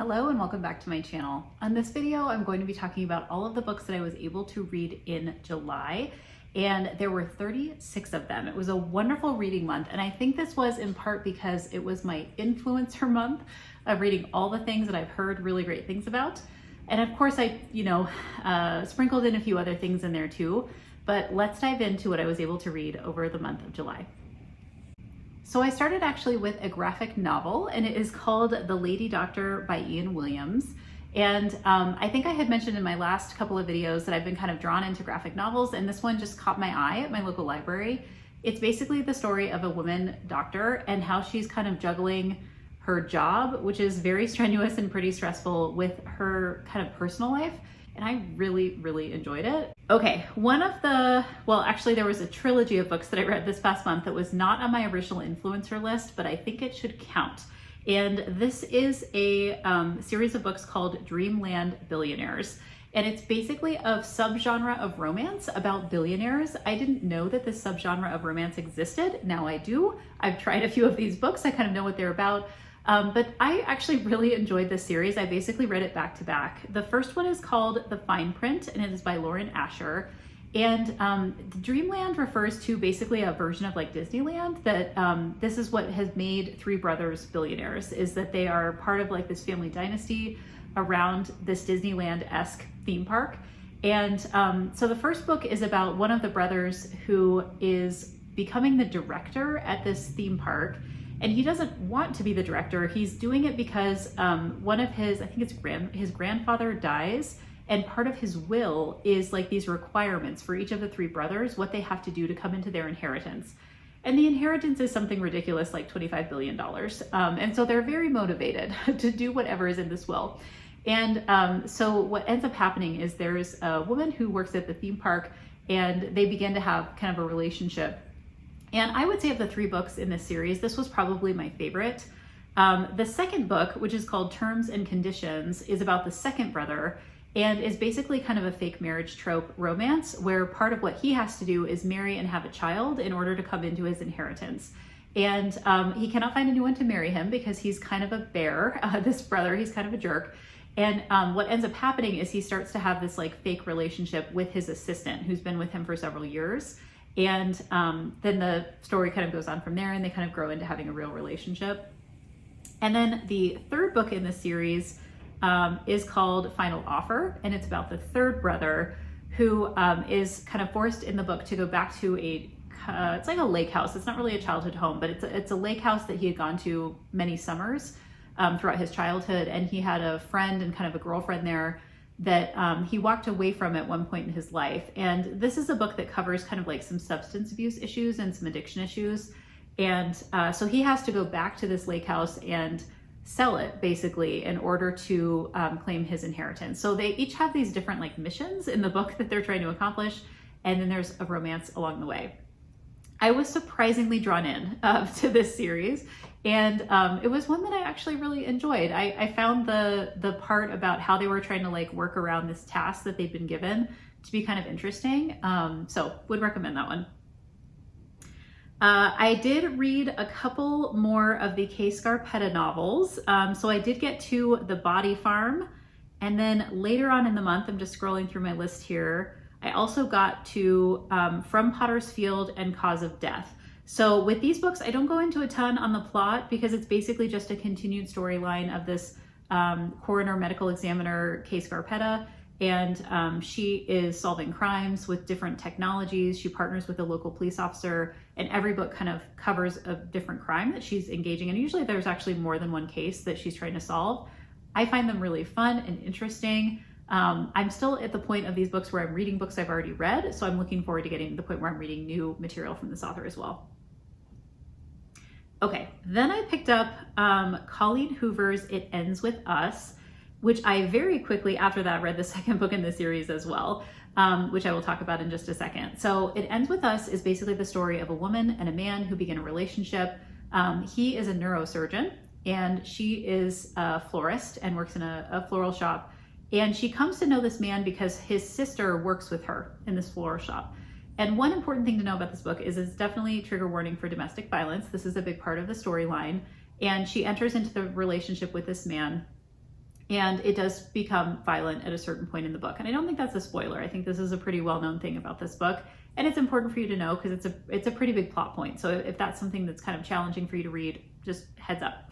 Hello and welcome back to my channel. On this video, I'm going to be talking about all of the books that I was able to read in July, and there were 36 of them. It was a wonderful reading month, and I think this was in part because it was my influencer month of reading all the things that I've heard really great things about. And of course I, sprinkled in a few other things in there too, but let's dive into what I was able to read over the month of July. So I started actually with a graphic novel, and it is called The Lady Doctor by Ian Williams. And I think I had mentioned in my last couple of videos that I've been kind of drawn into graphic novels, and this one just caught my eye at my local library. It's basically the story of a woman doctor and how she's kind of juggling her job, which is very strenuous and pretty stressful, with her kind of personal life. And I really, really enjoyed it. Okay, actually there was a trilogy of books that I read this past month that was not on my original influencer list, but I think it should count. And this is a series of books called Dreamland Billionaires. And it's basically a subgenre of romance about billionaires. I didn't know that this subgenre of romance existed. Now I do. I've tried a few of these books. I kind of know what they're about. But I actually really enjoyed this series. I basically read it back to back. The first one is called The Fine Print, and it is by Lauren Asher. And Dreamland refers to basically a version of like Disneyland, that this is what has made three brothers billionaires, is that they are part of like this family dynasty around this Disneyland-esque theme park. And so the first book is about one of the brothers who is becoming the director at this theme park. And he doesn't want to be the director. He's doing it because one of his, I think it's his grandfather dies, and part of his will is like these requirements for each of the three brothers, what they have to do to come into their inheritance. And the inheritance is something ridiculous like $25 billion. And so they're very motivated to do whatever is in this will. And so what ends up happening is there's a woman who works at the theme park, and they begin to have kind of a relationship. And I would say of the three books in this series, this was probably my favorite. The second book, which is called Terms and Conditions, is about the second brother, and is basically kind of a fake marriage trope romance, where part of what he has to do is marry and have a child in order to come into his inheritance. And he cannot find anyone to marry him because he's kind of a bear, this brother, he's kind of a jerk. And what ends up happening is he starts to have this like fake relationship with his assistant, who's been with him for several years. And then the story kind of goes on from there, and they kind of grow into having a real relationship. And then the third book in the series is called Final Offer, and it's about the third brother who is kind of forced in the book to go back to it's like a lake house. It's not really a childhood home, but it's a lake house that he had gone to many summers throughout his childhood. And he had a friend and kind of a girlfriend there that he walked away from at one point in his life. And this is a book that covers kind of like some substance abuse issues and some addiction issues. And so he has to go back to this lake house and sell it basically in order to claim his inheritance. So they each have these different like missions in the book that they're trying to accomplish. And then there's a romance along the way. I was surprisingly drawn in to this series. And it was one that I actually really enjoyed. I found the part about how they were trying to like work around this task that they'd been given to be kind of interesting. So would recommend that one. I did read a couple more of the Kay Scarpetta novels. So I did get to The Body Farm. And then later on in the month, I'm just scrolling through my list here, I also got to From Potter's Field and Cause of Death. So with these books, I don't go into a ton on the plot because it's basically just a continued storyline of this coroner medical examiner, Kay Scarpetta, and she is solving crimes with different technologies. She partners with a local police officer, and every book kind of covers a different crime that she's engaging in. Usually there's actually more than one case that she's trying to solve. I find them really fun and interesting. I'm still at the point of these books where I'm reading books I've already read, so I'm looking forward to getting to the point where I'm reading new material from this author as well. Okay, then I picked up Colleen Hoover's It Ends With Us, which I very quickly after that read the second book in the series as well, which I will talk about in just a second. So It Ends With Us is basically the story of a woman and a man who begin a relationship. He is a neurosurgeon, and she is a florist and works in a floral shop. And she comes to know this man because his sister works with her in this floral shop. And one important thing to know about this book is it's definitely trigger warning for domestic violence. This is a big part of the storyline. And she enters into the relationship with this man And it does become violent at a certain point in the book. And I don't think that's a spoiler. I think this is a pretty well-known thing about this book. And it's important for you to know because it's a pretty big plot point. So if that's something that's kind of challenging for you to read, just heads up.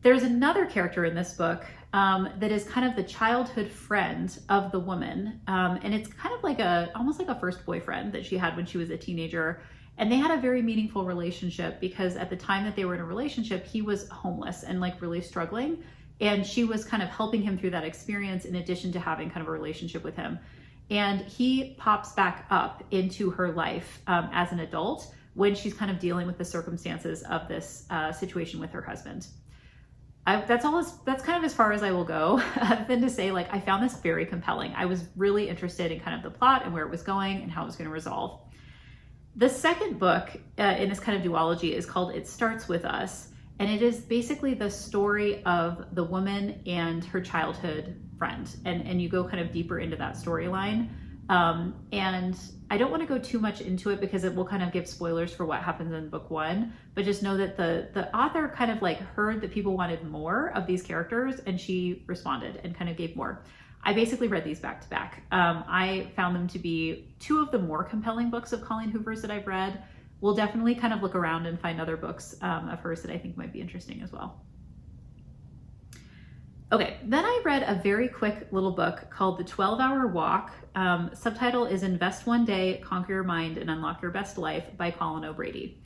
There's another character in this book that is kind of the childhood friend of the woman. And it's kind of like almost like a first boyfriend that she had when she was a teenager. And they had a very meaningful relationship because at the time that they were in a relationship, he was homeless and like really struggling. And she was kind of helping him through that experience in addition to having kind of a relationship with him. And he pops back up into her life as an adult when she's kind of dealing with the circumstances of this situation with her husband. That's kind of as far as I will go, other than to say, like, I found this very compelling. I was really interested in kind of the plot and where it was going and how it was going to resolve. The second book in this kind of duology is called It Starts With Us. And it is basically the story of the woman and her childhood friend. And you go kind of deeper into that storyline. And I don't want to go too much into it because it will kind of give spoilers for what happens in book one. But just know that the author kind of like heard that people wanted more of these characters and she responded and kind of gave more. I basically read these back to back. I found them to be two of the more compelling books of Colleen Hoover's that I've read. We'll definitely kind of look around and find other books of hers that I think might be interesting as well. Okay, then I read a very quick little book called The 12-Hour Walk. Subtitle is Invest One Day, Conquer Your Mind, and Unlock Your Best Life by Colin O'Brady.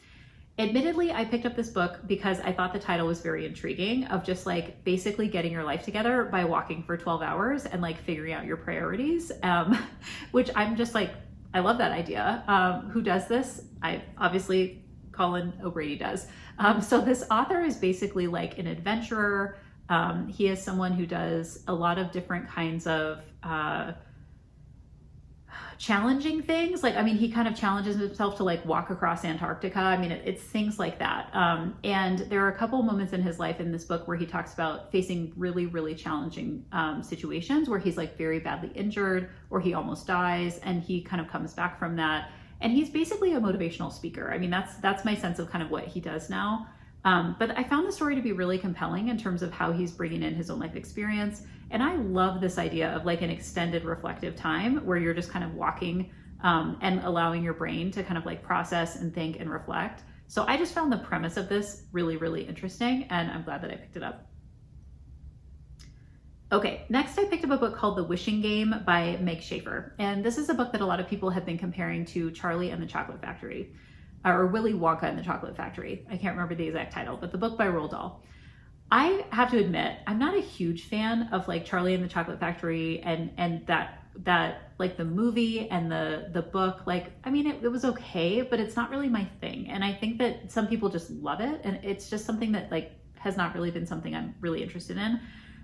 Admittedly, I picked up this book because I thought the title was very intriguing of just like basically getting your life together by walking for 12 hours and like figuring out your priorities, which I'm just like, I love that idea. Who does this? Obviously Colin O'Brady does. So this author is basically like an adventurer. He is someone who does a lot of different kinds of challenging things. Like, I mean, he kind of challenges himself to like walk across Antarctica. I mean, it's things like that. And there are a couple moments in his life in this book where he talks about facing really, really challenging situations where he's like very badly injured or he almost dies and he kind of comes back from that. And he's basically a motivational speaker. I mean, that's my sense of kind of what he does now. But I found the story to be really compelling in terms of how he's bringing in his own life experience. And I love this idea of like an extended reflective time where you're just kind of walking and allowing your brain to kind of like process and think and reflect. So I just found the premise of this really, really interesting, and I'm glad that I picked it up. Okay, next I picked up a book called The Wishing Game by Meg Schaefer. And this is a book that a lot of people have been comparing to Charlie and the Chocolate Factory, or Willy Wonka and the Chocolate Factory. I can't remember the exact title, but the book by Roald Dahl. I have to admit, I'm not a huge fan of like Charlie and the Chocolate Factory and that like the movie and the book. Like, I mean, it was okay, but it's not really my thing. And I think that some people just love it. And it's just something that like has not really been something I'm really interested in.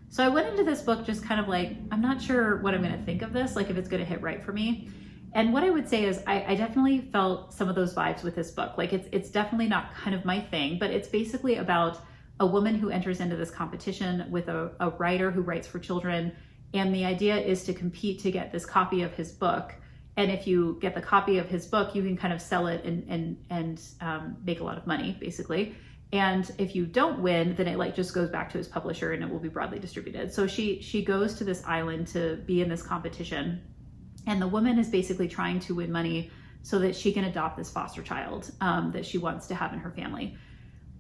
So I went into this book just kind of like, I'm not sure what I'm going to think of this, like if it's going to hit right for me. And what I would say is I definitely felt some of those vibes with this book. Like it's definitely not kind of my thing, but it's basically about a woman who enters into this competition with a writer who writes for children. And the idea is to compete to get this copy of his book. And if you get the copy of his book, you can kind of sell it and make a lot of money, basically. And if you don't win, then it like just goes back to his publisher and it will be broadly distributed. So she goes to this island to be in this competition. And the woman is basically trying to win money so that she can adopt this foster child that she wants to have in her family.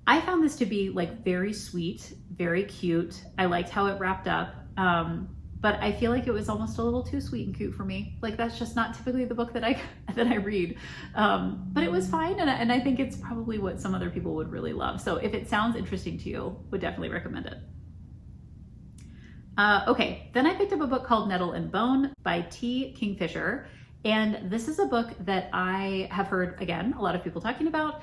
I found this to be like very sweet, very cute. I liked how it wrapped up. But I feel like it was almost a little too sweet and cute for me. Like that's just not typically the book that I read. But it was fine. And I think it's probably what some other people would really love. So if it sounds interesting to you, would definitely recommend it. Okay, then I picked up a book called Nettle and Bone by T. Kingfisher. And this is a book that I have heard, again, a lot of people talking about.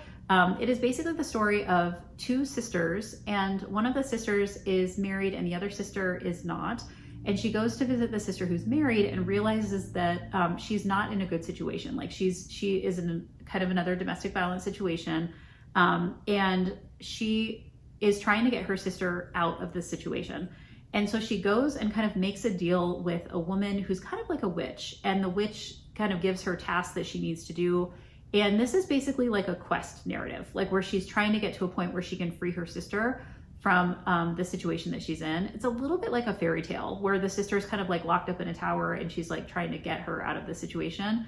It is basically the story of two sisters, and one of the sisters is married and the other sister is not. And she goes to visit the sister who's married and realizes that she's not in a good situation. Like she is in kind of another domestic violence situation. And she is trying to get her sister out of this situation. And so she goes and kind of makes a deal with a woman who's kind of like a witch, and the witch kind of gives her tasks that she needs to do. And this is basically like a quest narrative, like where she's trying to get to a point where she can free her sister from the situation that she's in. It's a little bit like a fairy tale where the sister's kind of like locked up in a tower and she's like trying to get her out of the situation.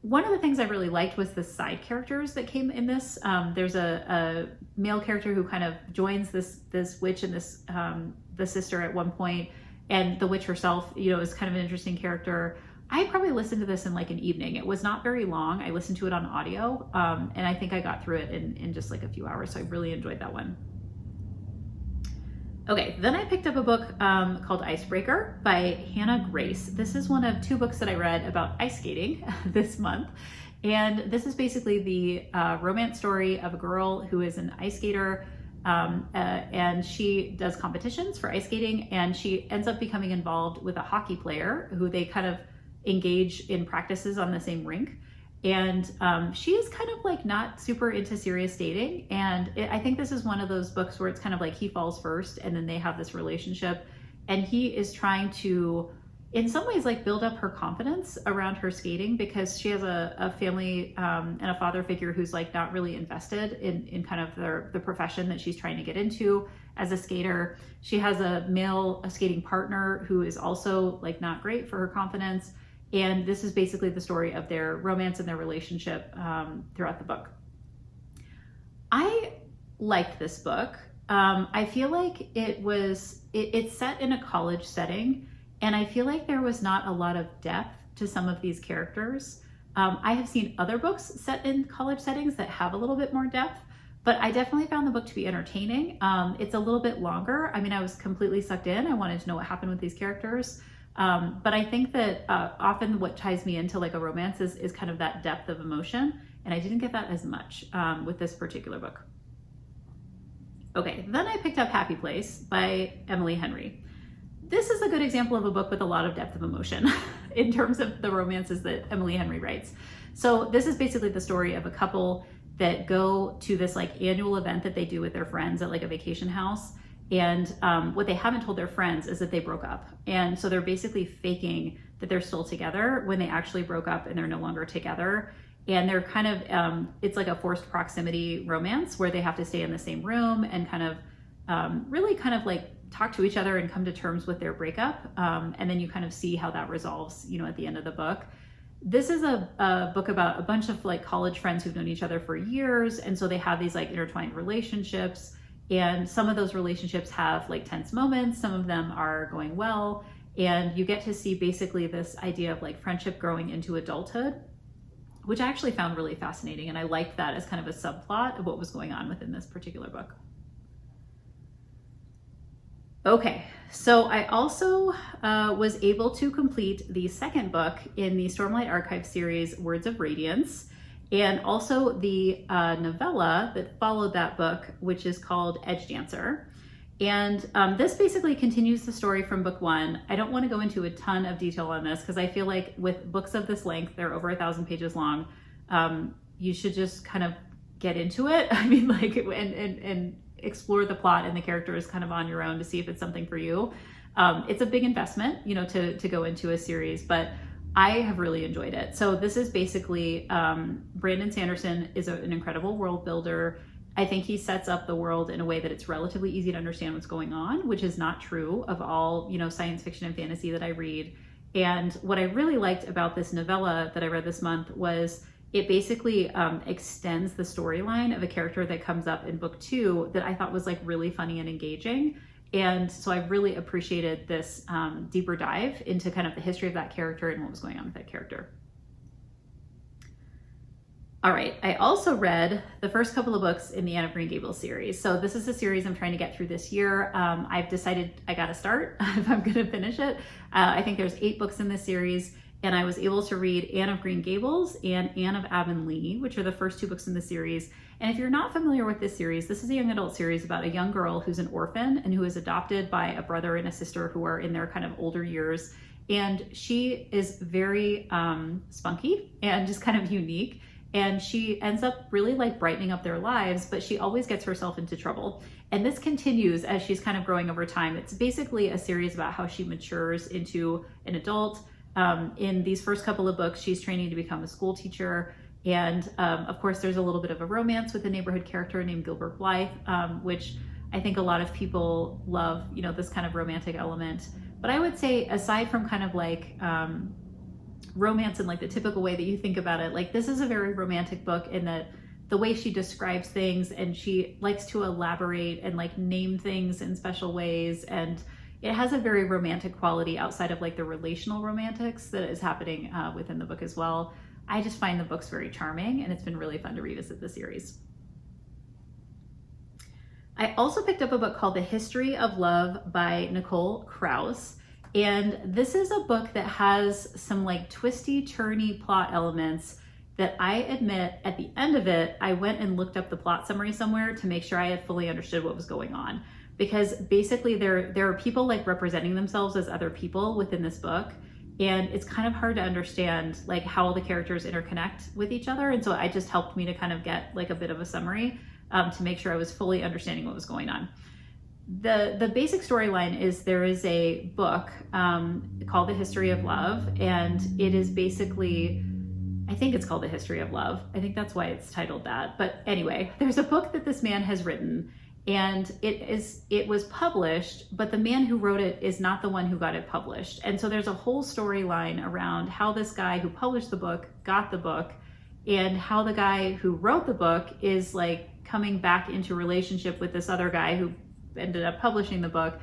One of the things I really liked was the side characters that came in this. There's a male character who kind of joins this witch and this the sister at one point, and the witch herself, you know, is kind of an interesting character. I probably listened to this in like an evening. It was not very long. I listened to it on audio, and I think I got through it in just like a few hours. So I really enjoyed that one. Okay, then I picked up a book called Icebreaker by Hannah Grace. This is one of 2 books that I read about ice skating this month. And this is basically the romance story of a girl who is an ice skater, and she does competitions for ice skating, and she ends up becoming involved with a hockey player who they kind of engage in practices on the same rink. And she is kind of like not super into serious dating. And I think this is one of those books where it's kind of like he falls first and then they have this relationship. And he is trying to, in some ways, like build up her confidence around her skating, because she has a family and a father figure who's like not really invested in kind of the profession that she's trying to get into as a skater. She has a skating partner who is also like not great for her confidence. And this is basically the story of their romance and their relationship throughout the book. I liked this book. I feel like it's set in a college setting, and I feel like there was not a lot of depth to some of these characters. I have seen other books set in college settings that have a little bit more depth, but I definitely found the book to be entertaining. It's a little bit longer. I mean, I was completely sucked in. I wanted to know what happened with these characters. But I think that often what ties me into like a romance is kind of that depth of emotion. And I didn't get that as much with this particular book. Okay, then I picked up Happy Place by Emily Henry. This is a good example of a book with a lot of depth of emotion in terms of the romances that Emily Henry writes. So this is basically the story of a couple that go to this like annual event that they do with their friends at like a vacation house. And what they haven't told their friends is that they broke up. And so they're basically faking that they're still together when they actually broke up and they're no longer together. And they're kind of, it's like a forced proximity romance where they have to stay in the same room and kind of really kind of like talk to each other and come to terms with their breakup. And then you kind of see how that resolves, you know, at the end of the book. This is a book about a bunch of like college friends who've known each other for years. And so they have these like intertwined relationships. And some of those relationships have like tense moments. Some of them are going well. And you get to see basically this idea of like friendship growing into adulthood, which I actually found really fascinating. And I liked that as kind of a subplot of what was going on within this particular book. Okay, so I also was able to complete the second book in the Stormlight Archive series, Words of Radiance, and also the novella that followed that book, which is called Edge Dancer. And this basically continues the story from book one. I don't want to go into a ton of detail on this because I feel like with books of this length, they're over 1,000 pages long. You should just kind of get into it. I mean, like, and explore the plot and the characters kind of on your own to see if it's something for you. It's a big investment, you know, to go into a series, but I have really enjoyed it. So this is basically, Brandon Sanderson is an incredible world builder. I think he sets up the world in a way that it's relatively easy to understand what's going on, which is not true of all, you know, science fiction and fantasy that I read. And what I really liked about this novella that I read this month was it basically extends the storyline of a character that comes up in book two that I thought was like really funny and engaging. And so I really appreciated this deeper dive into kind of the history of that character and what was going on with that character. All right, I also read the first couple of books in the Anne of Green Gables series. So this is a series I'm trying to get through this year. I've decided I gotta start if I'm gonna finish it. I think there's 8 books in this series, and I was able to read Anne of Green Gables and Anne of Avonlea, which are the first 2 books in the series. And if you're not familiar with this series, this is a young adult series about a young girl who's an orphan and who is adopted by a brother and a sister who are in their kind of older years. And she is very spunky and just kind of unique. And she ends up really like brightening up their lives, but she always gets herself into trouble. And this continues as she's kind of growing over time. It's basically a series about how she matures into an adult. In these first couple of books, she's training to become a school teacher. And of course, there's a little bit of a romance with a neighborhood character named Gilbert Blythe, which I think a lot of people love, you know, this kind of romantic element. But I would say, aside from kind of like romance in like the typical way that you think about it, like this is a very romantic book in that the way she describes things, and she likes to elaborate and like name things in special ways, and it has a very romantic quality outside of like the relational romantics that is happening within the book as well. I just find the books very charming, and it's been really fun to revisit the series. I also picked up a book called The History of Love by Nicole Krauss. And this is a book that has some like twisty, turny plot elements that I admit at the end of it, I went and looked up the plot summary somewhere to make sure I had fully understood what was going on. Because basically there are people like representing themselves as other people within this book. And it's kind of hard to understand like how the characters interconnect with each other. And so it just helped me to kind of get like a bit of a summary to make sure I was fully understanding what was going on. The basic storyline is there is a book called The History of Love, and it is basically, I think it's called The History of Love. I think that's why it's titled that. But anyway, there's a book that this man has written, and it was published, but the man who wrote it is not the one who got it published. And so there's a whole storyline around how this guy who published the book got the book, and how the guy who wrote the book is like coming back into relationship with this other guy who ended up publishing the book.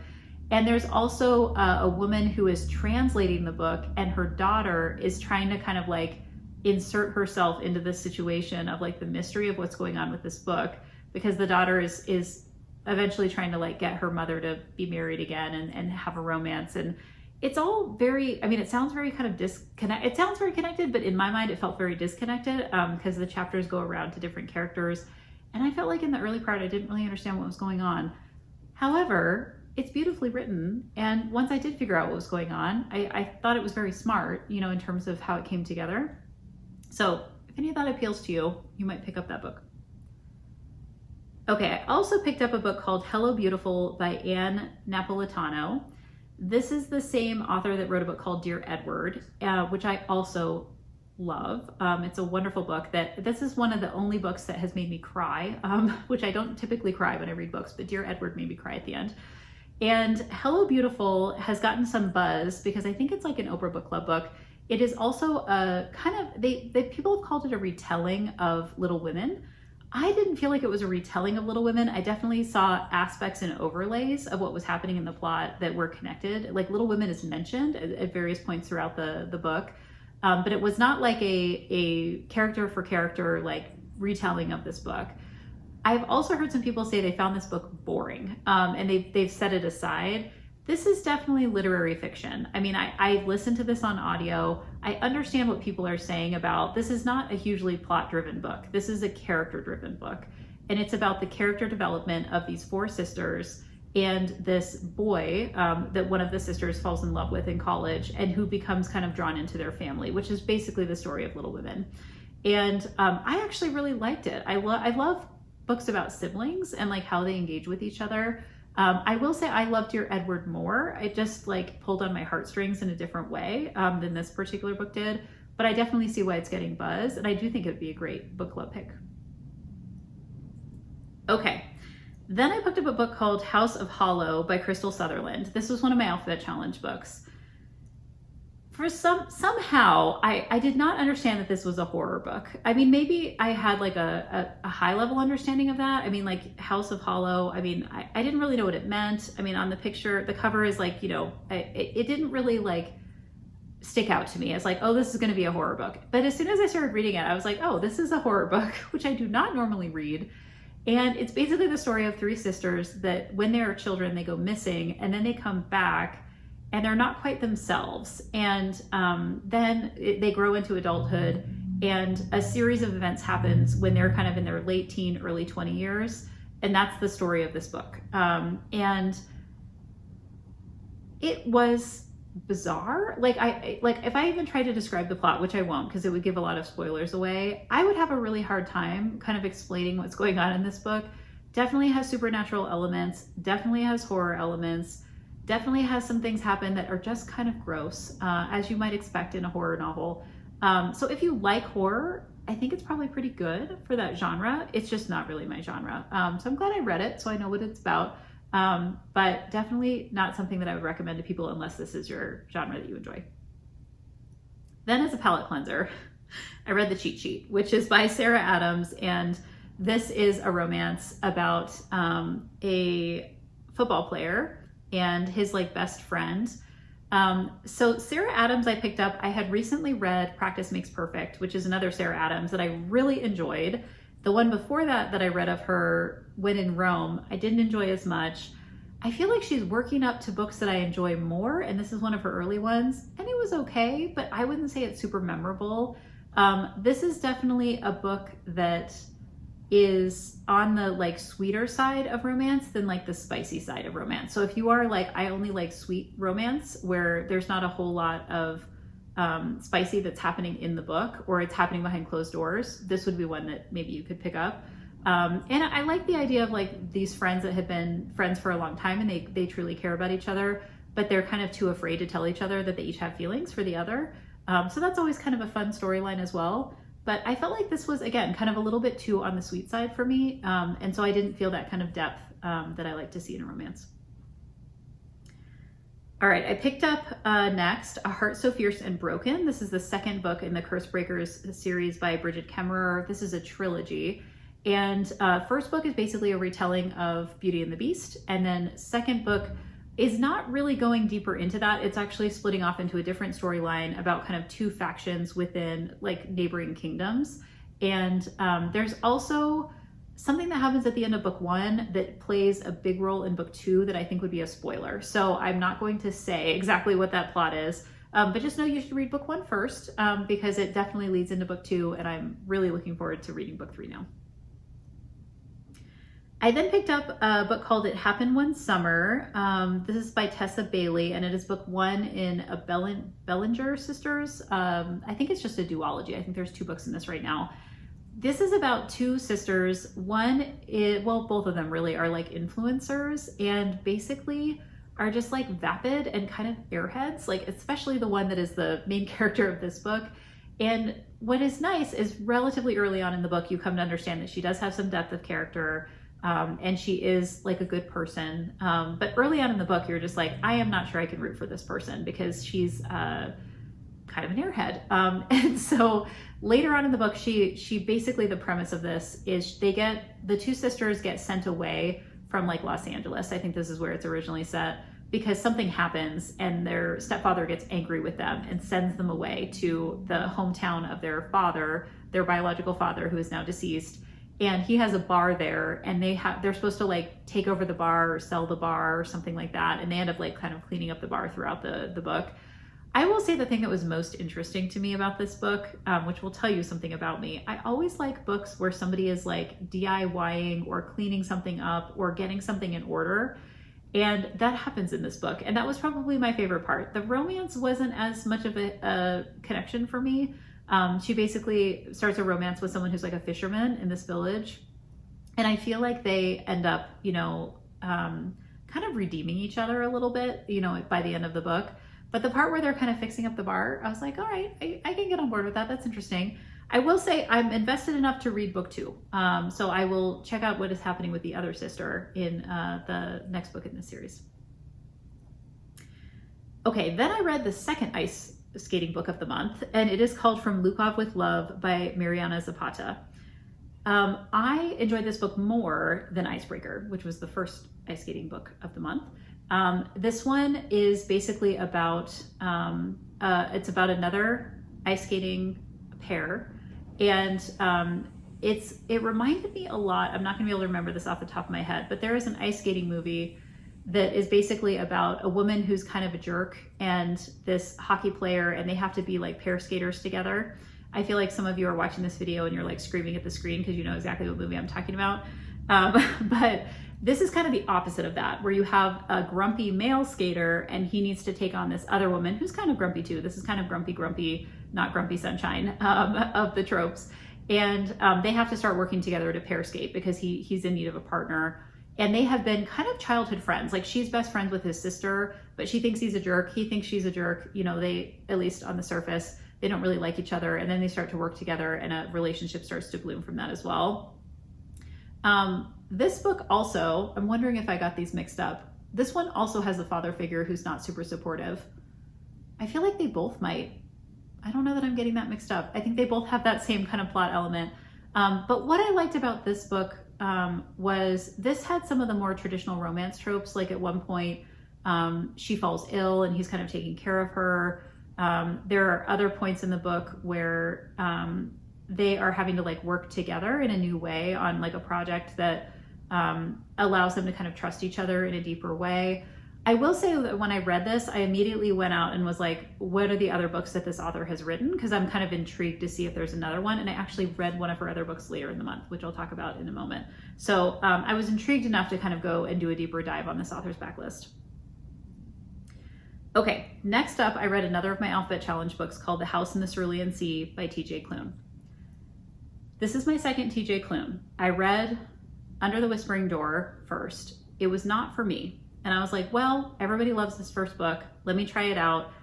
And there's also a woman who is translating the book, and her daughter is trying to kind of like insert herself into this situation of like the mystery of what's going on with this book, because the daughter is eventually trying to like get her mother to be married again and have a romance. And it's all very, I mean, it sounds very kind of it sounds very connected, but in my mind it felt very disconnected because the chapters go around to different characters. And I felt like in the early part I didn't really understand what was going on. However, it's beautifully written, and once I did figure out what was going on, I thought it was very smart, you know, in terms of how it came together. So if any of that appeals to you, you might pick up that book. Okay, I also picked up a book called Hello Beautiful by Anne Napolitano. This is the same author that wrote a book called Dear Edward, which I also love. It's a wonderful book. This is one of the only books that has made me cry, which I don't typically cry when I read books, but Dear Edward made me cry at the end. And Hello Beautiful has gotten some buzz because I think it's like an Oprah Book Club book. It is also a kind of, people have called it a retelling of Little Women. I didn't feel like it was a retelling of Little Women. I definitely saw aspects and overlays of what was happening in the plot that were connected. Like Little Women is mentioned at various points throughout the book. But it was not like a character for character like retelling of this book. I've also heard some people say they found this book boring, and they've set it aside. This is definitely literary fiction. I mean, I listened to this on audio. I understand what people are saying about this is not a hugely plot-driven book. This is a character-driven book, and it's about the character development of these four sisters and this boy that one of the sisters falls in love with in college, and who becomes kind of drawn into their family, which is basically the story of Little Women. And I actually really liked it. I love books about siblings and like how they engage with each other. I will say I loved Dear Edward more. It just like pulled on my heartstrings in a different way than this particular book did, but I definitely see why it's getting buzz, and I do think it would be a great book club pick. Okay. Then I picked up a book called House of Hollow by Crystal Sutherland. This was one of my Alphabet Challenge books. For somehow, I did not understand that this was a horror book. I mean, maybe I had like a high level understanding of that. I mean, like House of Hollow, I mean, I didn't really know what it meant. I mean, on the picture, the cover is like, you know, it didn't really like stick out to me as like, oh, this is going to be a horror book. But as soon as I started reading it, I was like, oh, this is a horror book, which I do not normally read. And it's basically the story of three sisters that when they're children, they go missing, and then they come back and they're not quite themselves. And then they grow into adulthood, and a series of events happens when they're kind of in their late teen, early 20 years. And that's the story of this book. And it was bizarre. Like if I even tried to describe the plot, which I won't because it would give a lot of spoilers away, I would have a really hard time kind of explaining what's going on in this book. Definitely has supernatural elements, definitely has horror elements, definitely has some things happen that are just kind of gross, as you might expect in a horror novel. So if you like horror, I think it's probably pretty good for that genre. It's just not really my genre. So I'm glad I read it, so I know what it's about. But definitely not something that I would recommend to people unless this is your genre that you enjoy. Then as a palate cleanser, I read The Cheat Sheet, which is by Sarah Adams, and this is a romance about a football player and his like best friend. So Sarah Adams I picked up. I had recently read Practice Makes Perfect, which is another Sarah Adams that I really enjoyed. The one before that I read of her, When in Rome, I didn't enjoy as much. I feel like she's working up to books that I enjoy more, and this is one of her early ones, and it was okay, but I wouldn't say it's super memorable. This is definitely a book that is on the like sweeter side of romance than like the spicy side of romance. So if you are like, I only like sweet romance where there's not a whole lot of spicy that's happening in the book, or it's happening behind closed doors, this would be one that maybe you could pick up. And I like the idea of like these friends that have been friends for a long time and they truly care about each other, but they're kind of too afraid to tell each other that they each have feelings for the other. So that's always kind of a fun storyline as well. But I felt like this was, again, kind of a little bit too on the sweet side for me. And so I didn't feel that kind of depth that I like to see in a romance. All right, I picked up next A Heart So Fierce and Broken. This is the second book in the Curse Breakers series by Bridget Kemmerer. This is a trilogy. And first book is basically a retelling of Beauty and the Beast. And then second book is not really going deeper into that. It's actually splitting off into a different storyline about kind of two factions within like neighboring kingdoms. And there's also something that happens at the end of book one that plays a big role in book two that I think would be a spoiler. So I'm not going to say exactly what that plot is, but just know you should read book one first because it definitely leads into book two, and I'm really looking forward to reading book three now. I then picked up a book called It Happened One Summer. This is by Tessa Bailey, and it is book one in a Bellinger sisters. I think it's just a duology. I think there's two books in this right now. This is about two sisters. One is, well, both of them really are like influencers and basically are just like vapid and kind of airheads, like especially the one that is the main character of this book. And what is nice is relatively early on in the book, you come to understand that she does have some depth of character. And she is like a good person. But early on in the book, you're just like, I am not sure I can root for this person because she's kind of an airhead. And so later on in the book, she basically, the premise of this is the two sisters get sent away from like Los Angeles. I think this is where it's originally set, because something happens and their stepfather gets angry with them and sends them away to the hometown of their father, their biological father, who is now deceased. And he has a bar there, and they're supposed to like take over the bar or sell the bar or something like that. And they end up like kind of cleaning up the bar throughout the book. I will say the thing that was most interesting to me about this book, which will tell you something about me. I always like books where somebody is like DIYing or cleaning something up or getting something in order. And that happens in this book. And that was probably my favorite part. The romance wasn't as much of a connection for me. She basically starts a romance with someone who's like a fisherman in this village. And I feel like they end up, kind of redeeming each other a little bit, by the end of the book. But the part where they're kind of fixing up the bar, I was like, all right, I can get on board with that. That's interesting. I will say I'm invested enough to read book two. So I will check out what is happening with the other sister in the next book in this series. Okay, then I read the second ice skating book of the month, and it is called From Lukov with Love by Mariana Zapata. I enjoyed this book more than Icebreaker, which was the first ice skating book of the month. This one is basically about, it's about another ice skating pair, and it reminded me a lot, I'm not gonna be able to remember this off the top of my head, but there is an ice skating movie that is basically about a woman who's kind of a jerk and this hockey player, and they have to be like pair skaters together. I feel like some of you are watching this video and you're like screaming at the screen because you know exactly what movie I'm talking about. But this is kind of the opposite of that, where you have a grumpy male skater and he needs to take on this other woman who's kind of grumpy too. This is kind of grumpy, not grumpy sunshine of the tropes. And they have to start working together to pair skate because he's in need of a partner. And they have been kind of childhood friends. Like she's best friends with his sister, but she thinks he's a jerk. He thinks she's a jerk. They, at least on the surface, they don't really like each other, and then they start to work together and a relationship starts to bloom from that as well. This book also, I'm wondering if I got these mixed up. This one also has a father figure who's not super supportive. I feel like they both might. I don't know that I'm getting that mixed up. I think they both have that same kind of plot element. But what I liked about this book was this had some of the more traditional romance tropes. Like at one point, she falls ill and he's kind of taking care of her. There are other points in the book where they are having to like work together in a new way on like a project that allows them to kind of trust each other in a deeper way. I will say that when I read this, I immediately went out and was like, what are the other books that this author has written? Because I'm kind of intrigued to see if there's another one. And I actually read one of her other books later in the month, which I'll talk about in a moment. So I was intrigued enough to kind of go and do a deeper dive on this author's backlist. Okay, next up, I read another of my Alphabet Challenge books called The House in the Cerulean Sea by T.J. Klune. This is my second T.J. Klune. I read Under the Whispering Door first. It was not for me. And I was like, well, everybody loves this first book. Let me try it out.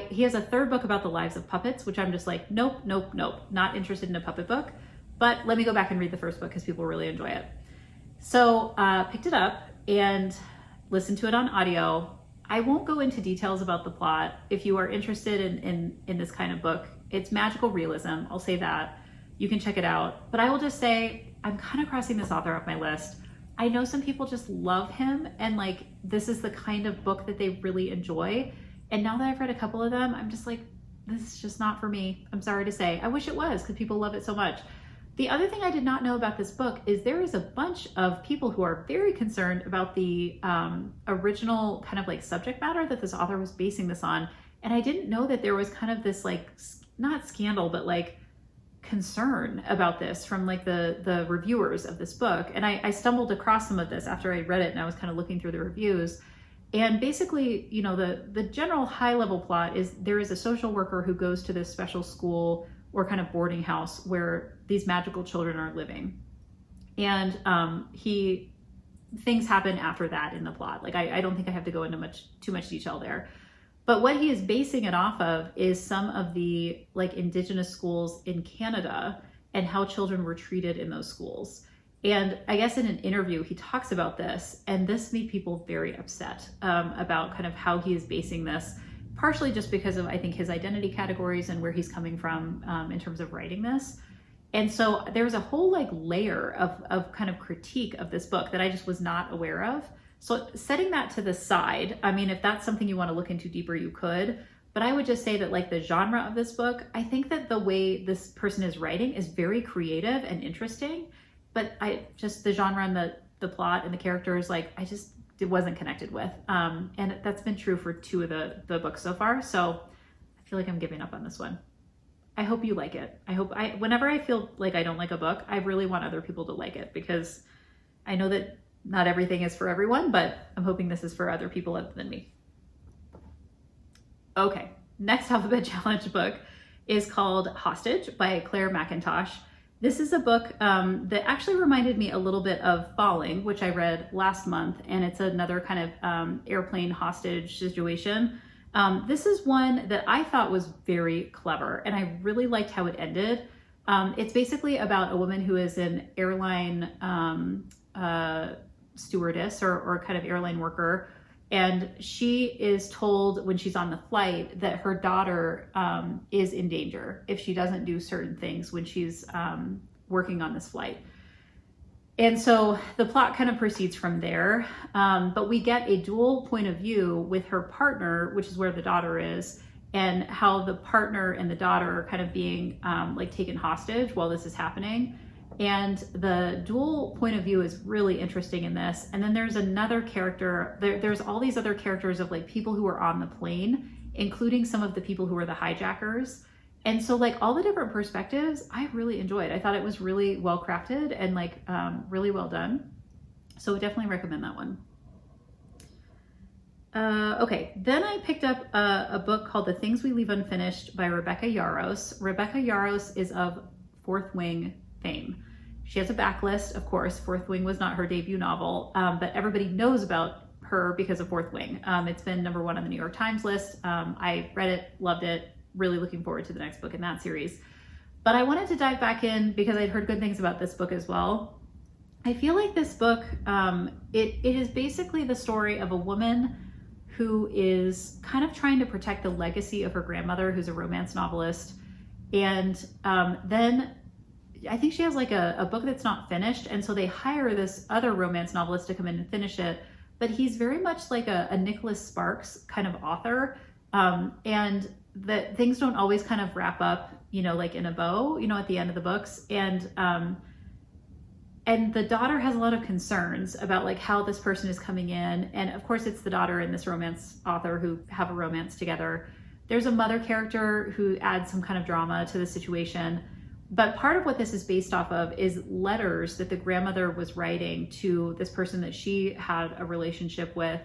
He has a third book about the lives of puppets, which I'm just like, nope, not interested in a puppet book. But let me go back and read the first book because people really enjoy it. So picked it up and listened to it on audio. I won't go into details about the plot. If you are interested in this kind of book, it's magical realism. I'll say that. You can check it out. But I will just say, I'm kind of crossing this author off my list. I know some people just love him and like, this is the kind of book that they really enjoy. And now that I've read a couple of them, I'm just like, this is just not for me. I'm sorry to say. I wish it was because people love it so much. The other thing I did not know about this book is there is a bunch of people who are very concerned about the original kind of like subject matter that this author was basing this on. And I didn't know that there was kind of this like, not scandal, but like concern about this from like the reviewers of this book. And I stumbled across some of this after I read it and I was kind of looking through the reviews. And basically, you know, the general high level plot is there is a social worker who goes to this special school or kind of boarding house where these magical children are living. And things happen after that in the plot. Like I don't think I have to go into too much detail there. But what he is basing it off of is some of the like indigenous schools in Canada and how children were treated in those schools. And I guess in an interview, he talks about this, and this made people very upset about kind of how he is basing this, partially just because of, I think, his identity categories and where he's coming from in terms of writing this. And so there's a whole like layer of kind of critique of this book that I just was not aware of. So setting that to the side, I mean, if that's something you want to look into deeper, you could. But I would just say that like the genre of this book, I think that the way this person is writing is very creative and interesting. But the genre and the plot and the characters, like it wasn't connected with. And that's been true for two of the books so far. So I feel like I'm giving up on this one. I hope you like it. Whenever I feel like I don't like a book, I really want other people to like it because I know that not everything is for everyone, but I'm hoping this is for other people other than me. Okay, next Alphabet Challenge book is called Hostage by Clare Mackintosh. This is a book that actually reminded me a little bit of Falling, which I read last month, and it's another kind of airplane hostage situation. This is one that I thought was very clever, and I really liked how it ended. It's basically about a woman who is an airline stewardess or kind of airline worker, and she is told when she's on the flight that her daughter is in danger if she doesn't do certain things when she's working on this flight. And so the plot kind of proceeds from there, but we get a dual point of view with her partner, which is where the daughter is, and how the partner and the daughter are kind of being like taken hostage while this is happening. And the dual point of view is really interesting in this. And then there's another character, there's all these other characters of like people who are on the plane, including some of the people who are the hijackers. And so like all the different perspectives, I really enjoyed. I thought it was really well crafted and like really well done. So definitely recommend that one. Okay, then I picked up a book called The Things We Leave Unfinished by Rebecca Yarros. Rebecca Yarros is of Fourth Wing fame. She has a backlist, of course. Fourth Wing was not her debut novel, but everybody knows about her because of Fourth Wing. It's been #1 on the New York Times list. I read it, loved it, really looking forward to the next book in that series. But I wanted to dive back in because I'd heard good things about this book as well. I feel like this book, it is basically the story of a woman who is kind of trying to protect the legacy of her grandmother, who's a romance novelist. And then I think she has like a book that's not finished. And so they hire this other romance novelist to come in and finish it. But he's very much like a Nicholas Sparks kind of author. And that things don't always kind of wrap up, you know, like in a bow, you know, at the end of the books. And the daughter has a lot of concerns about like how this person is coming in. And of course it's the daughter and this romance author who have a romance together. There's a mother character who adds some kind of drama to the situation. But part of what this is based off of is letters that the grandmother was writing to this person that she had a relationship with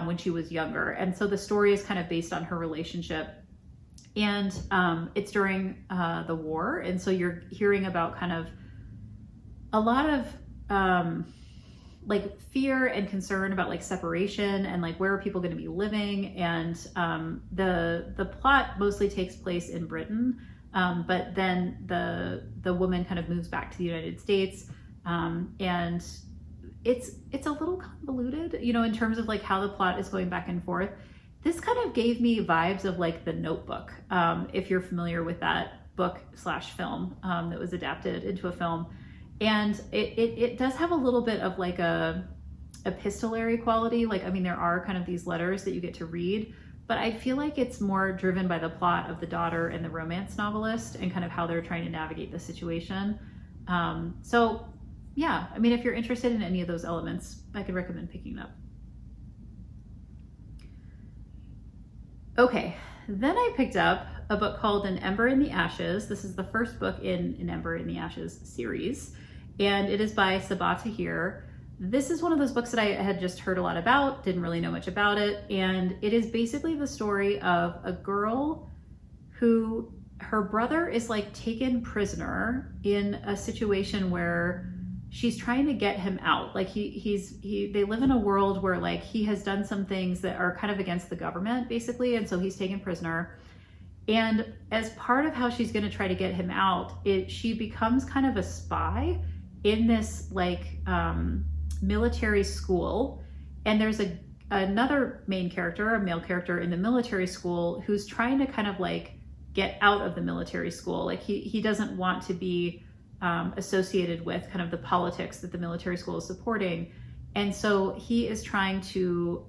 when she was younger. And so the story is kind of based on her relationship. And it's during the war. And so you're hearing about kind of a lot of like fear and concern about like separation and like where are people going to be living. And the plot mostly takes place in Britain, but then the woman kind of moves back to the United States, and it's a little convoluted, you know, in terms of like how the plot is going back and forth. This kind of gave me vibes of like The Notebook, if you're familiar with that book / film that was adapted into a film. And it does have a little bit of like a epistolary quality. Like, I mean, there are kind of these letters that you get to read, but I feel like it's more driven by the plot of the daughter and the romance novelist and kind of how they're trying to navigate the situation. So yeah, I mean, if you're interested in any of those elements, I could recommend picking it up. Okay, then I picked up a book called An Ember in the Ashes. This is the first book in An Ember in the Ashes series, and it is by Sabaa Tahir. This is one of those books that I had just heard a lot about, didn't really know much about it, and it is basically the story of a girl who, her brother is like taken prisoner in a situation where she's trying to get him out. Like they live in a world where like he has done some things that are kind of against the government basically. And so he's taken prisoner. And as part of how she's going to try to get him out, she becomes kind of a spy in this like military school. And there's another main character, a male character in the military school who's trying to kind of like get out of the military school. Like he doesn't want to be associated with kind of the politics that the military school is supporting. And so he is trying to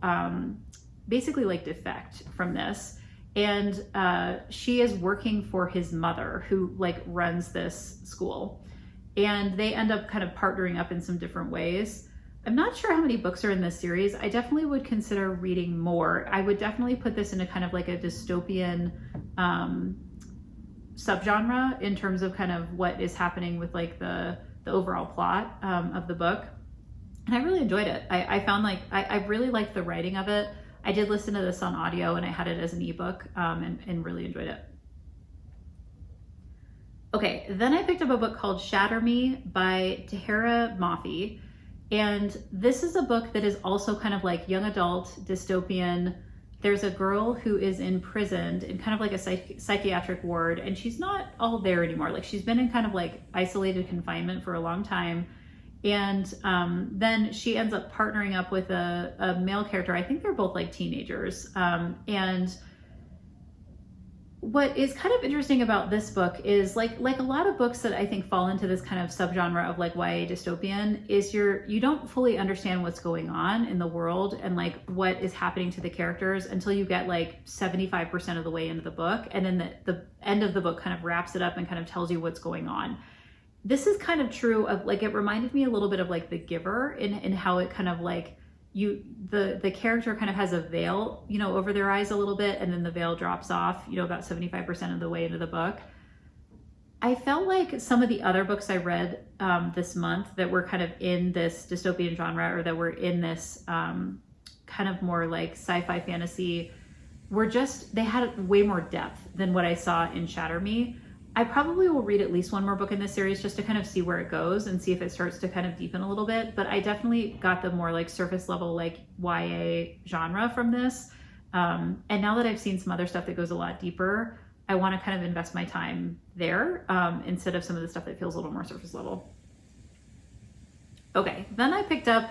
basically like defect from this. And she is working for his mother who like runs this school. And they end up kind of partnering up in some different ways. I'm not sure how many books are in this series. I definitely would consider reading more. I would definitely put this into kind of like a dystopian subgenre in terms of kind of what is happening with like the overall plot of the book. And I really enjoyed it. I found like, I really liked the writing of it. I did listen to this on audio and I had it as an ebook and really enjoyed it. Okay, then I picked up a book called Shatter Me by Tahira Mafi. And this is a book that is also kind of like young adult dystopian. There's a girl who is imprisoned in kind of like a psychiatric ward, and she's not all there anymore. Like she's been in kind of like isolated confinement for a long time. And then she ends up partnering up with a male character. I think they're both like teenagers. And what is kind of interesting about this book is like a lot of books that I think fall into this kind of subgenre of like YA dystopian is you don't fully understand what's going on in the world and like what is happening to the characters until you get like 75% of the way into the book. And then the end of the book kind of wraps it up and kind of tells you what's going on. This is kind of true of like, it reminded me a little bit of like The Giver in how it kind of like the character kind of has a veil, you know, over their eyes a little bit, and then the veil drops off, you know, about 75% of the way into the book. I felt like some of the other books I read this month that were kind of in this dystopian genre, or that were in this kind of more like sci-fi fantasy, they had way more depth than what I saw in Shatter Me. I probably will read at least one more book in this series just to kind of see where it goes and see if it starts to kind of deepen a little bit. But I definitely got the more like surface level, like YA genre from this. And now that I've seen some other stuff that goes a lot deeper, I want to kind of invest my time there instead of some of the stuff that feels a little more surface level. Okay, then I picked up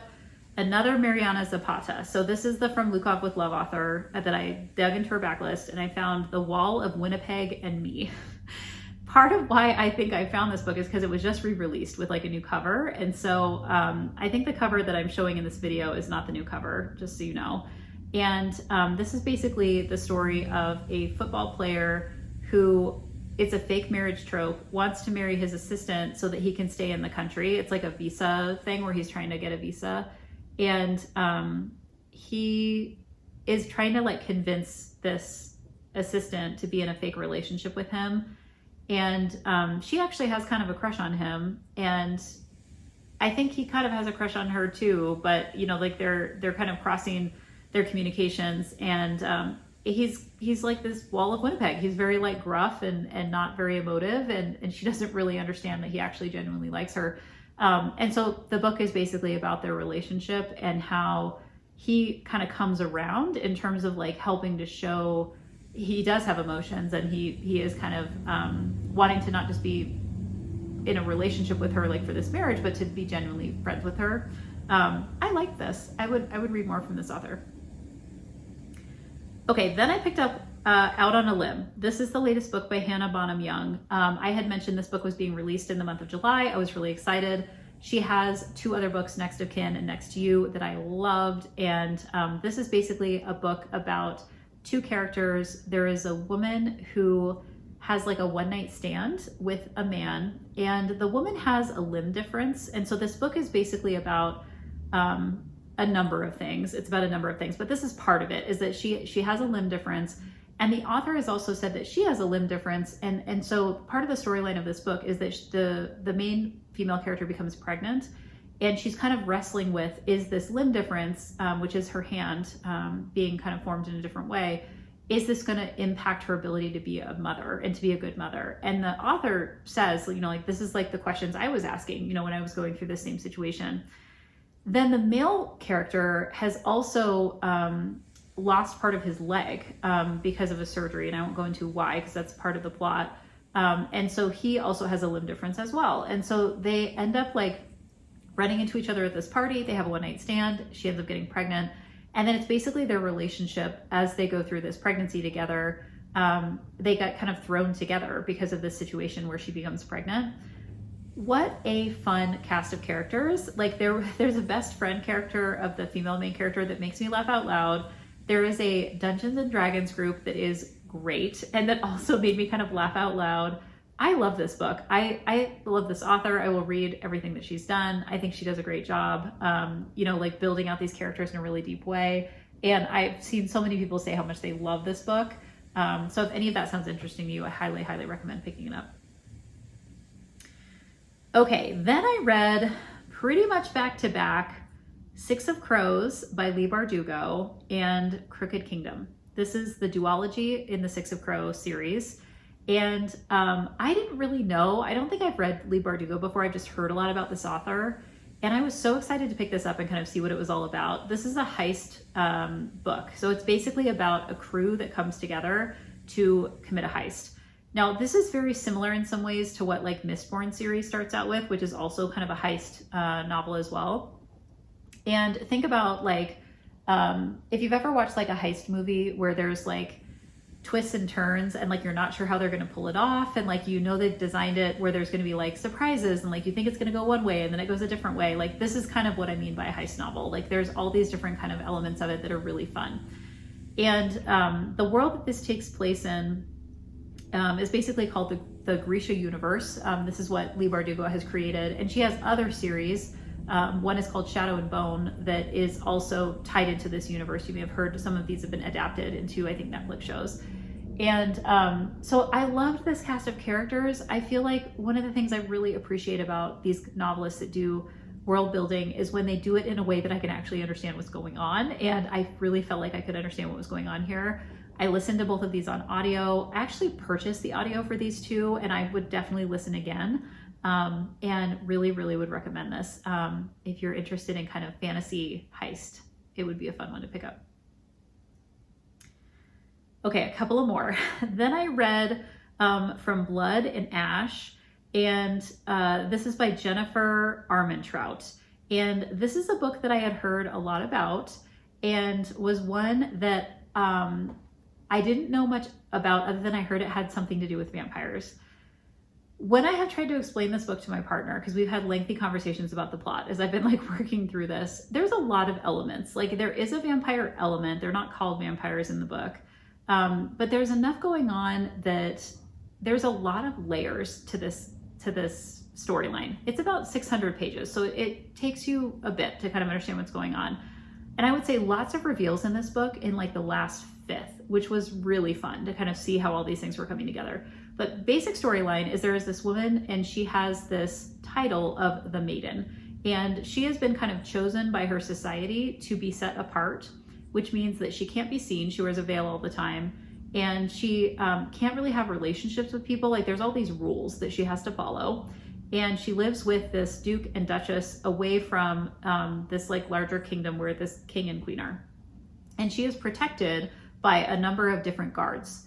another Mariana Zapata. So this is the From Lukov with Love author that I dug into her backlist, and I found The Wall of Winnipeg and Me. Part of why I think I found this book is because it was just re-released with like a new cover. And so I think the cover that I'm showing in this video is not the new cover, just so you know. And this is basically the story of a football player who, it's a fake marriage trope, wants to marry his assistant so that he can stay in the country. It's like a visa thing where he's trying to get a visa. And he is trying to like convince this assistant to be in a fake relationship with him. And she actually has kind of a crush on him. And I think he kind of has a crush on her too, but you know, like they're kind of crossing their communications. And he's like this wall of Winnipeg. He's very like gruff and not very emotive. And she doesn't really understand that he actually genuinely likes her. And so the book is basically about their relationship and how he kind of comes around in terms of like helping to show he does have emotions, and he is kind of wanting to not just be in a relationship with her like for this marriage, but to be genuinely friends with her. I like this. I would read more from this author. Okay, then I picked up Out on a Limb. This is the latest book by Hannah Bonham Young. I had mentioned this book was being released in the month of July. I was really excited. She has 2 other books, Next of Kin and Next to You, that I loved. And this is basically a book about 2 characters. There is a woman who has like a one-night stand with a man, and the woman has a limb difference. And so this book is basically about a number of things. It's about a number of things, but this is part of it, is that she has a limb difference. And the author has also said that she has a limb difference. And so part of the storyline of this book is that the main female character becomes pregnant, and she's kind of wrestling with, is this limb difference, which is her hand being kind of formed in a different way, is this going to impact her ability to be a mother and to be a good mother? And the author says, you know, like, this is like the questions I was asking, you know, when I was going through the same situation. Then the male character has also lost part of his leg because of a surgery, and I won't go into why, because that's part of the plot. And so he also has a limb difference as well. And so they end up like running into each other at this party. They have a one-night stand. She ends up getting pregnant. And then it's basically their relationship as they go through this pregnancy together. They got kind of thrown together because of this situation where she becomes pregnant. What a fun cast of characters. Like there's a best friend character of the female main character that makes me laugh out loud. There is a Dungeons and Dragons group that is great and that also made me kind of laugh out loud. I love this book. I love this author. I will read everything that she's done. I think she does a great job, you know, like building out these characters in a really deep way. And I've seen so many people say how much they love this book. So if any of that sounds interesting to you, I highly, highly recommend picking it up. Okay, then I read pretty much back to back Six of Crows by Leigh Bardugo and Crooked Kingdom. This is the duology in the Six of Crows series. And I didn't really know, I don't think I've read Leigh Bardugo before. I've just heard a lot about this author. And I was so excited to pick this up and kind of see what it was all about. This is a heist book. So it's basically about a crew that comes together to commit a heist. Now, this is very similar in some ways to what like Mistborn series starts out with, which is also kind of a heist novel as well. And think about like, if you've ever watched like a heist movie where there's like twists and turns and like you're not sure how they're going to pull it off, and like you know they've designed it where there's going to be like surprises and like you think it's going to go one way and then it goes a different way. Like this is kind of what I mean by a heist novel. Like there's all these different kind of elements of it that are really fun. And the world that this takes place in is basically called the Grisha universe. This is what Leigh Bardugo has created, and she has other series. One is called Shadow and Bone that is also tied into this universe. You may have heard some of these have been adapted into, I think, Netflix shows. And so I loved this cast of characters. I feel like one of the things I really appreciate about these novelists that do world building is when they do it in a way that I can actually understand what's going on. And I really felt like I could understand what was going on here. I listened to both of these on audio. I actually purchased the audio for these two, and I would definitely listen again. And really, really would recommend this. If you're interested in kind of fantasy heist, it would be a fun one to pick up. Okay, a couple of more. Then I read From Blood and Ash, and this is by Jennifer Armentrout. And this is a book that I had heard a lot about and was one that I didn't know much about other than I heard it had something to do with vampires. When I have tried to explain this book to my partner, because we've had lengthy conversations about the plot as I've been like working through this, there's a lot of elements. Like there is a vampire element. They're not called vampires in the book. But there's enough going on that there's a lot of layers to this storyline. It's about 600 pages, so it takes you a bit to kind of understand what's going on. And I would say lots of reveals in this book in like the last fifth, which was really fun to kind of see how all these things were coming together. But basic storyline is there is this woman and she has this title of the Maiden, and she has been kind of chosen by her society to be set apart, which means that she can't be seen. She wears a veil all the time, and she can't really have relationships with people. Like there's all these rules that she has to follow. And she lives with this Duke and Duchess away from this like larger kingdom where this king and queen are. And she is protected by a number of different guards.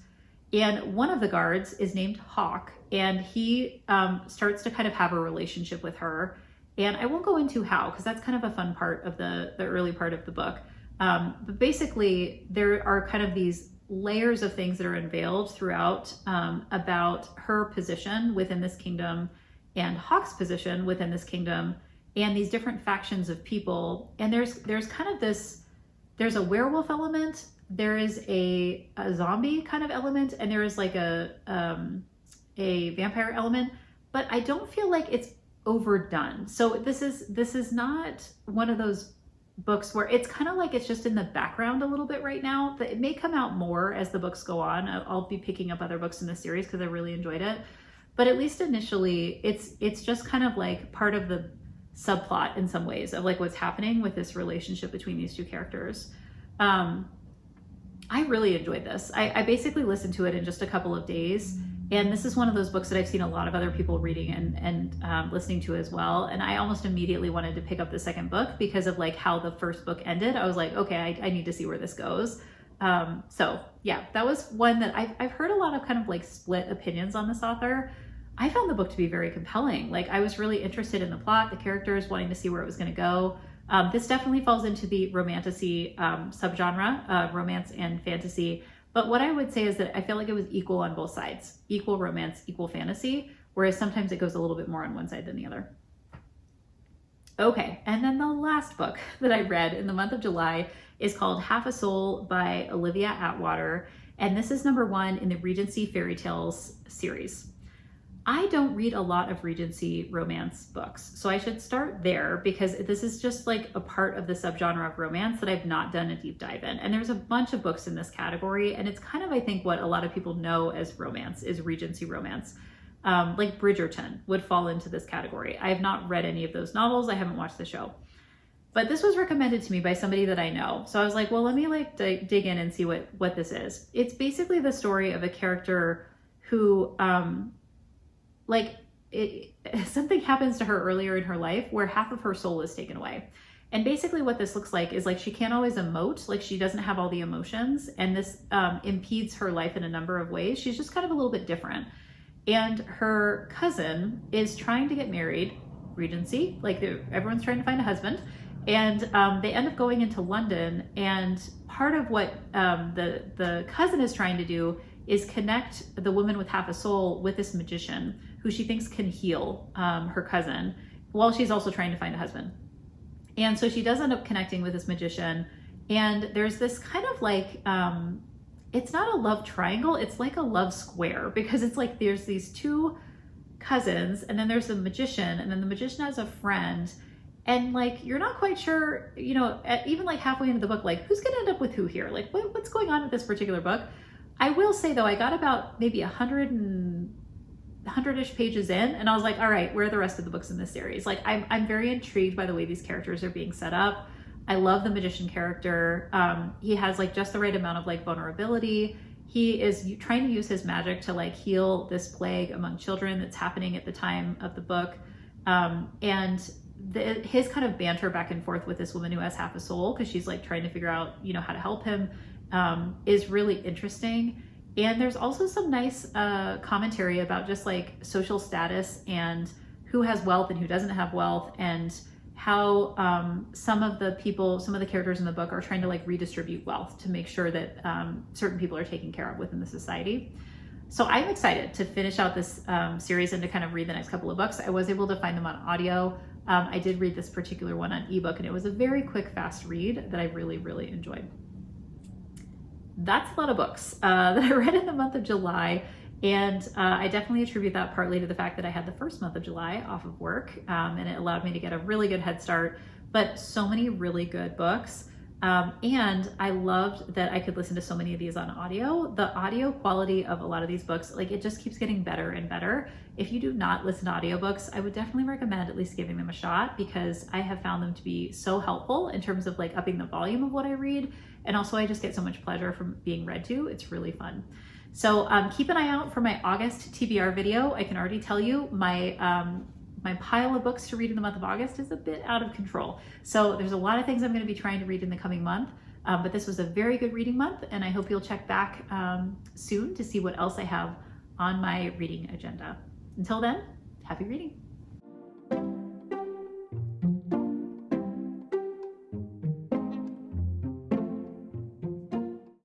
And one of the guards is named Hawk, and he starts to kind of have a relationship with her. And I won't go into how, because that's kind of a fun part of the early part of the book. But basically, there are kind of these layers of things that are unveiled throughout about her position within this kingdom and Hawk's position within this kingdom, and these different factions of people. And there's kind of this, there's a werewolf element, there is a zombie kind of element, and there is like a vampire element, but I don't feel like it's overdone. So this is not one of those books where it's kind of like it's just in the background a little bit right now. It may come out more as the books go on. I'll be picking up other books in the series because I really enjoyed it. But at least initially, it's just kind of like part of the subplot in some ways of like what's happening with this relationship between these two characters. I really enjoyed this. I basically listened to it in just a couple of days. And this is one of those books that I've seen a lot of other people reading and listening to as well. And I almost immediately wanted to pick up the second book because of like how the first book ended. I was like, okay, I need to see where this goes. So yeah, that was one that I've heard a lot of kind of like split opinions on this author. I found the book to be very compelling. Like I was really interested in the plot, the characters, wanting to see where it was going to go. This definitely falls into the romantasy subgenre, romance and fantasy. But what I would say is that I feel like it was equal on both sides, equal romance, equal fantasy, whereas sometimes it goes a little bit more on one side than the other. Okay, and then the last book that I read in the month of July is called Half a Soul by Olivia Atwater, and this is number 1 in the Regency Fairy Tales series. I don't read a lot of Regency romance books, so I should start there because this is just like a part of the subgenre of romance that I've not done a deep dive in. And there's a bunch of books in this category, and it's kind of, I think, what a lot of people know as romance is Regency romance. Like Bridgerton would fall into this category. I have not read any of those novels. I haven't watched the show. But this was recommended to me by somebody that I know. So I was like, well, let me like dig in and see what this is. It's basically the story of a character who, something happens to her earlier in her life where half of her soul is taken away. And basically what this looks like is like she can't always emote, like she doesn't have all the emotions, and this impedes her life in a number of ways. She's just kind of a little bit different. And her cousin is trying to get married, Regency, like everyone's trying to find a husband. And they end up going into London, and part of what the cousin is trying to do is connect the woman with half a soul with this magician who she thinks can heal her cousin while she's also trying to find a husband. And so she does end up connecting with this magician, and there's this kind of like, it's not a love triangle, it's like a love square, because it's like there's these two cousins, and then there's the magician, and then the magician has a friend, and like you're not quite sure, you know, even like halfway into the book, like who's gonna end up with who here? Like what's going on with this particular book? I will say though, I got about maybe 100-ish pages in, and I was like, all right, where are the rest of the books in this series? Like I'm very intrigued by the way these characters are being set up. I love the magician character. He has like just the right amount of like vulnerability. He is trying to use his magic to like heal this plague among children that's happening at the time of the book. And his kind of banter back and forth with this woman who has half a soul, because she's like trying to figure out, you know, how to help him. is really interesting. And there's also some nice commentary about just like social status and who has wealth and who doesn't have wealth, and how some of the characters in the book are trying to like redistribute wealth to make sure that certain people are taken care of within the society. So I'm excited to finish out this series and to kind of read the next couple of books. I was able to find them on audio. I did read this particular one on ebook, and it was a very quick, fast read that I really, really enjoyed. That's a lot of books that I read in the month of July. And I definitely attribute that partly to the fact that I had the first month of July off of work, and it allowed me to get a really good head start, but so many really good books. And I loved that I could listen to so many of these on audio. The audio quality of a lot of these books, like it just keeps getting better and better. If you do not listen to audiobooks, I would definitely recommend at least giving them a shot, because I have found them to be so helpful in terms of like upping the volume of what I read. And also I just get so much pleasure from being read to. It's really fun. So keep an eye out for my August TBR video. I can already tell you my pile of books to read in the month of August is a bit out of control. So there's a lot of things I'm going to be trying to read in the coming month, but this was a very good reading month, and I hope you'll check back soon to see what else I have on my reading agenda. Until then, happy reading.